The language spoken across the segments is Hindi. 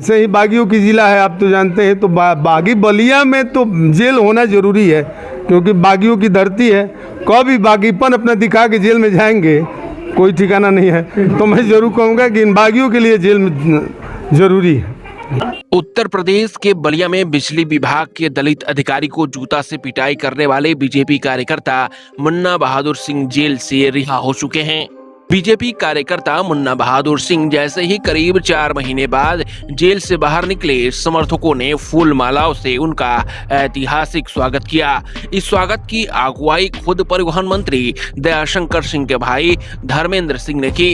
ऐसे ही बागियों की ज़िला है, आप तो जानते हैं। तो बागी बलिया में तो जेल होना ज़रूरी है, क्योंकि बागियों की धरती है। कभी बागीपन अपना दिखा के जेल में जाएंगे कोई ठिकाना नहीं है। तो मैं ज़रूर कहूँगा कि इन बागियों के लिए जेल में ज़रूरी है। उत्तर प्रदेश के बलिया में बिजली विभाग के दलित अधिकारी को जूता से पिटाई करने वाले बीजेपी कार्यकर्ता मुन्ना बहादुर सिंह जेल से रिहा हो चुके हैं। बीजेपी कार्यकर्ता मुन्ना बहादुर सिंह जैसे ही करीब 4 महीने बाद जेल से बाहर निकले, समर्थकों ने फूल मालाओं से उनका ऐतिहासिक स्वागत किया। इस स्वागत की अगुवाई खुद परिवहन मंत्री दयाशंकर सिंह के भाई धर्मेंद्र सिंह ने की।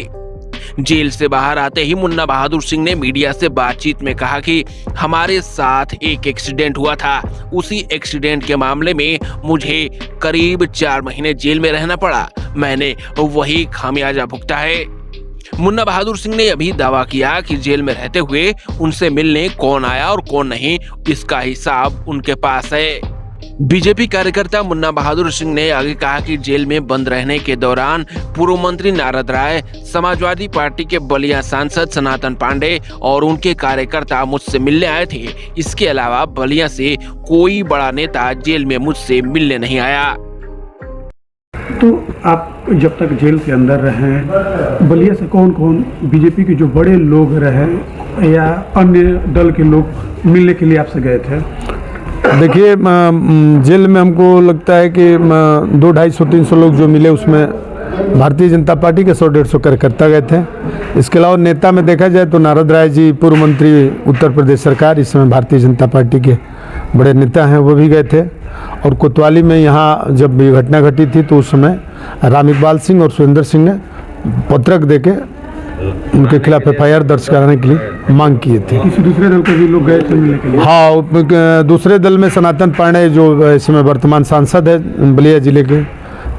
जेल से बाहर आते ही मुन्ना बहादुर सिंह ने मीडिया से बातचीत में कहा कि हमारे साथ एक एक्सीडेंट हुआ था, उसी एक्सीडेंट के मामले में मुझे करीब 4 महीने जेल में रहना पड़ा, मैंने वही खामियाजा भुगता है। मुन्ना बहादुर सिंह ने अभी दावा किया कि जेल में रहते हुए उनसे मिलने कौन आया और कौन नहीं, इसका हिसाब उनके पास है। बीजेपी कार्यकर्ता मुन्ना बहादुर सिंह ने आगे कहा कि जेल में बंद रहने के दौरान पूर्व मंत्री नारद राय, समाजवादी पार्टी के बलिया सांसद सनातन पांडे और उनके कार्यकर्ता मुझसे मिलने आए थे। इसके अलावा बलिया से कोई बड़ा नेता जेल में मुझसे मिलने नहीं आया। तो आप जब तक जेल के अंदर रहे, बलिया से कौन कौन बीजेपी के जो बड़े लोग रहे या अन्य दल के लोग मिलने के लिए आपसे गए थे? देखिए, जेल में हमको लगता है कि 200-250-300 लोग जो मिले, उसमें भारतीय जनता पार्टी के 100-150 कार्यकर्ता गए थे। इसके अलावा नेता में देखा जाए तो नारद राय जी, पूर्व मंत्री उत्तर प्रदेश सरकार, इस समय भारतीय जनता पार्टी के बड़े नेता हैं, वो भी गए थे। और कोतवाली में यहाँ जब ये घटना घटी थी तो उस समय राम इकबाल सिंह और सुरेंद्र सिंह ने पत्रक देके उनके खिलाफ FIR दर्ज कराने के लिए मांग किए थे। किसी दूसरे दल के भी लोग गए थे मिलने के लिए? हाँ, दूसरे दल में सनातन पांडे जो इस समय वर्तमान सांसद है बलिया जिले के,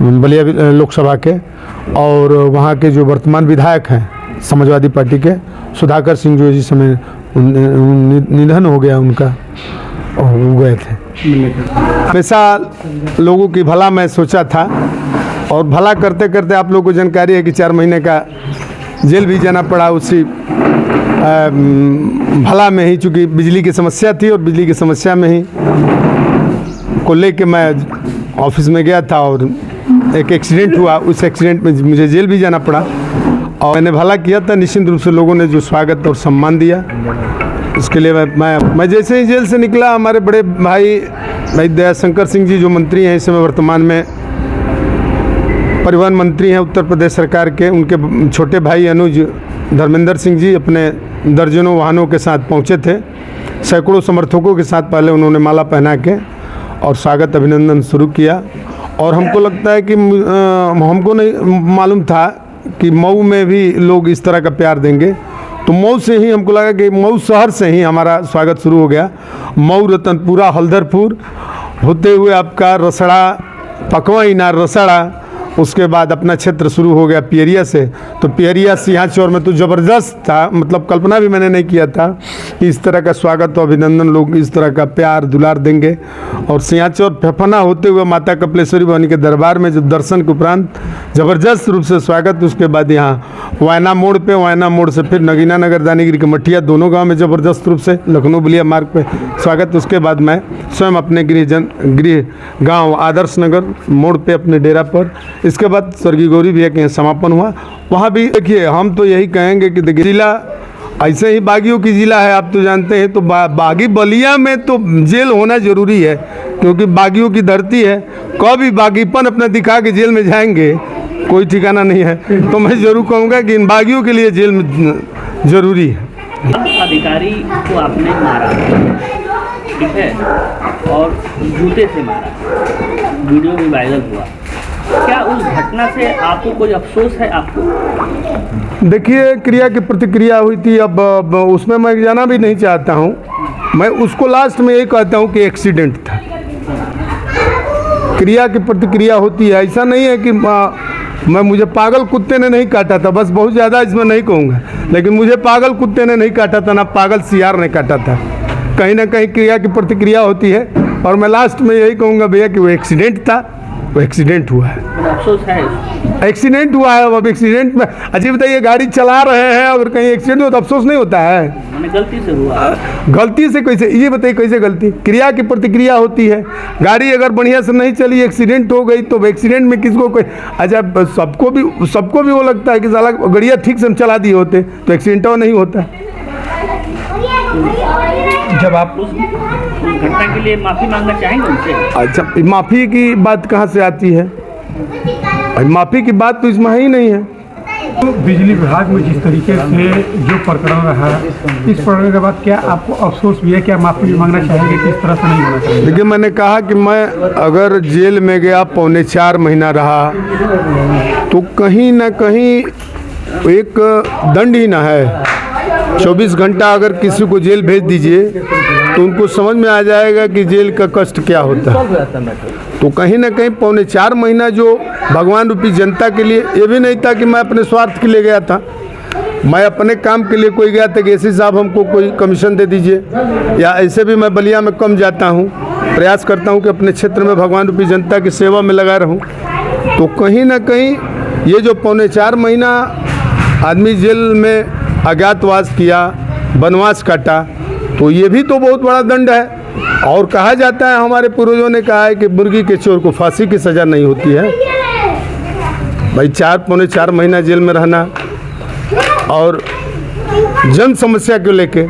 बलिया लोकसभा के, और वहाँ के जो वर्तमान विधायक हैं समाजवादी पार्टी के सुधाकर सिंह, जो इस समय निधन हो गया उनका, और वो गए थे। हमेशा लोगों की भला मैं सोचा था, और भला करते करते आप लोगों को जानकारी है कि 4 महीने का जेल भी जाना पड़ा उसी भला में ही, चूँकि बिजली की समस्या थी और बिजली की समस्या में ही को लेके मैं ऑफिस में गया था और एक एक्सीडेंट हुआ। उस एक्सीडेंट में मुझे जेल भी जाना पड़ा, और मैंने भला किया था। निश्चित रूप से लोगों ने जो स्वागत और सम्मान दिया, उसके लिए मैं जैसे ही जेल से निकला, हमारे बड़े भाई दयाशंकर सिंह जी जो मंत्री हैं, इस समय वर्तमान में परिवहन मंत्री हैं उत्तर प्रदेश सरकार के, उनके छोटे भाई अनुज धर्मेंद्र सिंह जी अपने दर्जनों वाहनों के साथ पहुंचे थे। सैकड़ों समर्थकों के साथ पहले उन्होंने माला पहना के और स्वागत अभिनंदन शुरू किया। और हमको लगता है कि हमको नहीं मालूम था कि मऊ में भी लोग इस तरह का प्यार देंगे, तो मऊ से ही हमको लगा कि मऊ शहर से ही हमारा स्वागत शुरू हो गया। मऊ, रतनपुरा, हल्दरपुर होते हुए आपका रसड़ा, पकवा, इनार, रसड़ा, उसके बाद अपना क्षेत्र शुरू हो गया पियरिया से। तो पियरिया सिंहा चौर में तो ज़बरदस्त था, मतलब कल्पना भी मैंने नहीं किया था कि इस तरह का स्वागत और अभिनंदन लोग इस तरह का प्यार दुलार देंगे। और सिंहा चौर फेफना होते हुए माता कपिलेश्वरी भवानी के दरबार में जो दर्शन के उपरांत ज़बरदस्त रूप से स्वागत, उसके बाद यहाँ वायना मोड़ पे, वायना मोड़ से फिर नगीना नगर, दानीगिरी के मठिया, दोनों गाँव में ज़बरदस्त रूप से लखनऊ बलिया मार्ग पर स्वागत। उसके बाद मैं स्वयं अपने गृह गाँव आदर्श नगर मोड़ पर अपने डेरा पर, इसके बाद स्वर्गीय गौरी भैया के यहाँ समापन हुआ। वहाँ भी देखिए, हम तो यही कहेंगे कि देखिए, जिला ऐसे ही बागियों की ज़िला है, आप तो जानते हैं। तो बागी बलिया में तो जेल होना ज़रूरी है, क्योंकि बागियों की धरती है। कभी बागीपन अपना दिखा के जेल में जाएंगे कोई ठिकाना नहीं है। तो मैं ज़रूर कहूँगा कि इन बागियों के लिए जेल में ज़रूरी है। अधिकारी को आपने मारा, ठीक है, और जूते से मारा, वीडियो भी वायरल हुआ, क्या उस घटना से आपको कोई अफसोस है? आपको देखिए, क्रिया की प्रतिक्रिया हुई थी, अब उसमें मैं जाना भी नहीं चाहता हूँ। मैं उसको लास्ट में यही कहता हूँ कि एक्सीडेंट था। क्रिया की प्रतिक्रिया होती है, ऐसा नहीं है कि मुझे पागल कुत्ते ने नहीं काटा था, बस बहुत ज़्यादा इसमें नहीं कहूँगा, लेकिन मुझे पागल कुत्ते ने नहीं काटा था, ना पागल सियार ने काटा था। कहीं ना कहीं क्रिया की प्रतिक्रिया होती है, और मैं लास्ट में यही कहूँगा भैया कि वो एक्सीडेंट था। वो एक्सीडेंट हुआ है। मतलब अफसोस है। एक्सीडेंट हुआ है, अब एक्सीडेंट में अजीब बताइए, गाड़ी चला रहे हैं अगर कहीं एक्सीडेंट हो तो अफसोस नहीं होता है? मैंने गलती से हुआ। गलती से कैसे, ये बताइए कैसे गलती? क्रिया की प्रतिक्रिया होती है। गाड़ी अगर बढ़िया से नहीं चली, एक्सीडेंट हो गई, तो एक्सीडेंट में किसको कोई, अच्छा सबको भी वो लगता है कि साला गड़िया ठीक से हम चला दिए होते तो एक्सीडेंट नहीं होता। जब आप उस घटना के लिए माफी मांगना चाहेंगे उनसे? अच्छा, माफ़ी की बात कहाँ से आती है? माफ़ी की बात तो इसमें ही नहीं है। तो बिजली विभाग में जिस तरीके से जो प्रकरण रहा, इस प्रकरण के बाद क्या आपको अफसोस भी है? क्या माफ़ी भी मांगना चाहेंगे कि इस तरह से नहीं होना चाहिए? देखिए, मैंने कहा कि मैं अगर जेल में गया, 4.25 महीना रहा, तो कहीं ना कहीं एक दंड ही ना है। 24 घंटा अगर किसी को जेल भेज दीजिए तो उनको समझ में आ जाएगा कि जेल का कष्ट क्या होता है। तो कहीं ना कहीं 4.25 महीना जो भगवान रूपी जनता के लिए, ये भी नहीं था कि मैं अपने स्वार्थ के लिए गया था। मैं अपने काम के लिए कोई गया था कि ऐसे साहब हमको कोई कमीशन दे दीजिए, या ऐसे भी मैं बलिया में कम जाता हूँ, प्रयास करता हूँ कि अपने क्षेत्र में भगवान रूपी जनता की सेवा में लगा रहूँ। तो कहीं ना कहीं ये जो 4.25 महीना आदमी जेल में अज्ञातवास किया, वनवास काटा, तो ये भी तो बहुत बड़ा दंड है। और कहा जाता है, हमारे पूर्वजों ने कहा है कि मुर्गी के चोर को फांसी की सज़ा नहीं होती है। भाई 4.25 महीना जेल में रहना और जन समस्या को लेके,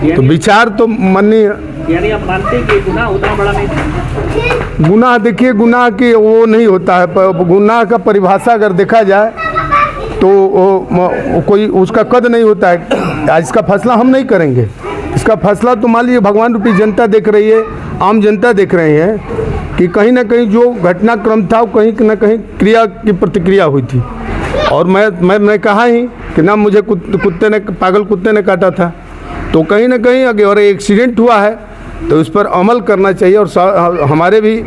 तो विचार तो माननीय। यानी आप मानते हैं कि गुनाह उतना बड़ा नहीं था? गुनाह देखिए, गुनाह की वो नहीं होता है। गुनाह का परिभाषा अगर देखा जाए तो कोई उसका कद नहीं होता है। इसका फैसला हम नहीं करेंगे। इसका फैसला तो मान लीजिए भगवान रूपी जनता देख रही है, आम जनता देख रहे हैं कि कहीं ना कहीं जो घटनाक्रम था वो कहीं ना कहीं क्रिया की प्रतिक्रिया हुई थी। और मैं कहा ही कि ना मुझे पागल कुत्ते ने काटा था, तो कहीं ना कहीं अगर एक्सीडेंट हुआ है तो उस पर अमल करना चाहिए। और हमारे भी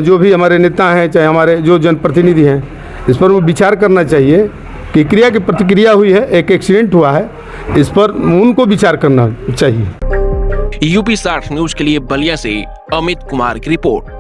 जो भी हमारे नेता हैं, चाहे हमारे जो जनप्रतिनिधि हैं, इस पर वो विचार करना चाहिए कि क्रिया की प्रतिक्रिया हुई है, एक एक्सीडेंट हुआ है, इस पर उनको विचार करना चाहिए। यूपी 60 न्यूज के लिए बलिया से अमित कुमार की रिपोर्ट।